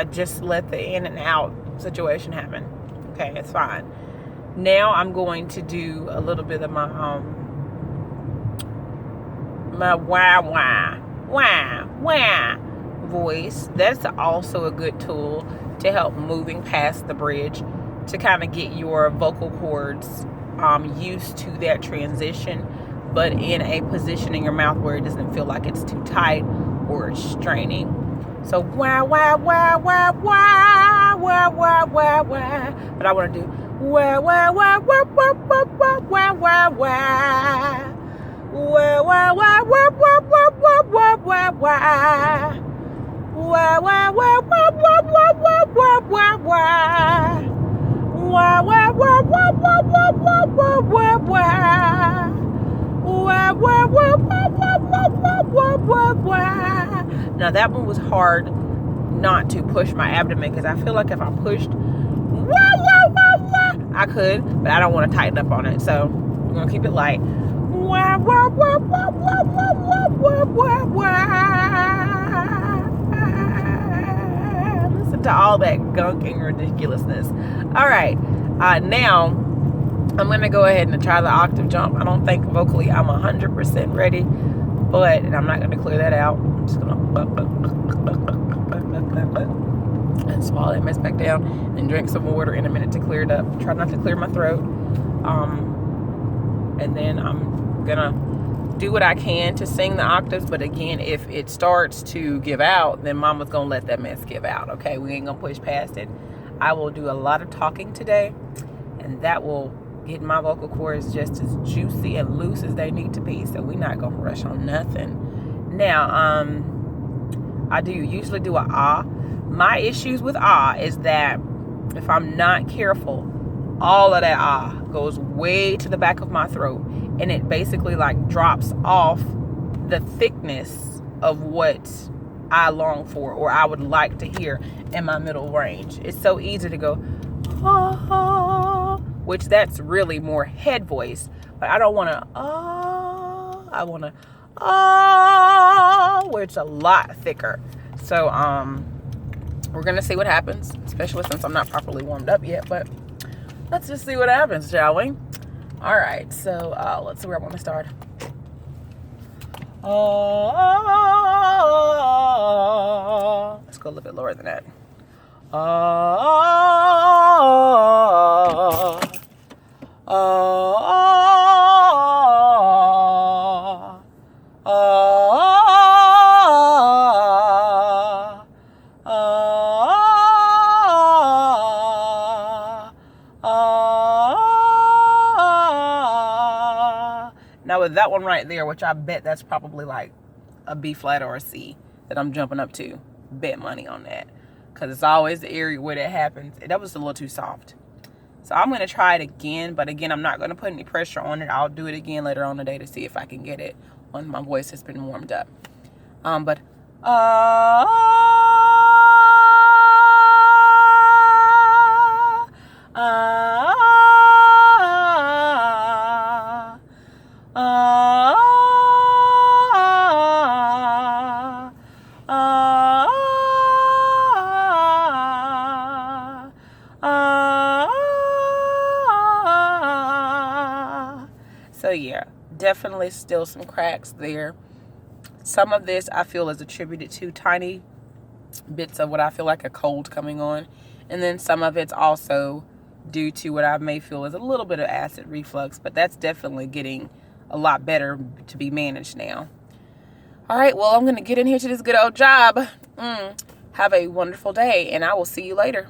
I just let the in and out situation happen. Okay, it's fine. Now I'm going to do a little bit of my my wah voice. That's also a good tool to help moving past the bridge, to kind of get your vocal cords used to that transition, but in a position in your mouth where it doesn't feel like it's too tight or straining. So wah wah wah wah wah wah wah wah wah. But I want to do wah wah wah wah wah wah wah wah wah wah. Wah wah wah wah wah wah wah wah wah wah. Wah wah wah wah wah wah wah wah wah wah. Wah wah wah wah wah wah wah wah wah wah. Wah wah wah wah wah wah wah wah wah. Now that one was hard not to push my abdomen, because I feel like if I pushed wah wah wah wah, I could, but I don't want to tighten up on it. So we're gonna keep it light. Wah wah wah wah wah wah wah wah wah wah. Listen to all that gunk and ridiculousness. All right, now I'm gonna go ahead and try the octave jump. I don't think vocally I'm 100% ready, but and I'm not gonna clear that out. I'm just gonna and swallow that mess back down and drink some water in a minute to clear it up. Try not to clear my throat. And then I'm gonna do what I can to sing the octaves, but again, if it starts to give out, then mama's gonna let that mess give out. Okay, we ain't gonna push past it. I will do a lot of talking today, and that will get my vocal cords just as juicy and loose as they need to be, so we're not gonna rush on nothing. Now, I do usually do a ah. My issues with ah is that if I'm not careful, all of that ah goes way to the back of my throat, and it basically like drops off the thickness of what I long for or I would like to hear in my middle range. It's so easy to go ah, which that's really more head voice, but I don't want to ah, I want to ah, where it's a lot thicker. So we're gonna see what happens, especially since I'm not properly warmed up yet, but let's just see what happens, shall we? All right, so let's see where I want to start. Let's go a little bit lower than that. Now with that one right there, which I bet that's probably like a B flat or a C that I'm jumping up to, bet money on that, because it's always the area where that happens. That was a little too soft. So I'm going to try it again, but again, I'm not going to put any pressure on it. I'll do it again later on today to see if I can get it when my voice has been warmed up. So yeah, definitely still some cracks there. Some of this I feel is attributed to tiny bits of what I feel like a cold coming on. And then some of it's also due to what I may feel is a little bit of acid reflux, but that's definitely getting a lot better to be managed now. All right, well, I'm going to get in here to this good old job. Have a wonderful day, and I will see you later.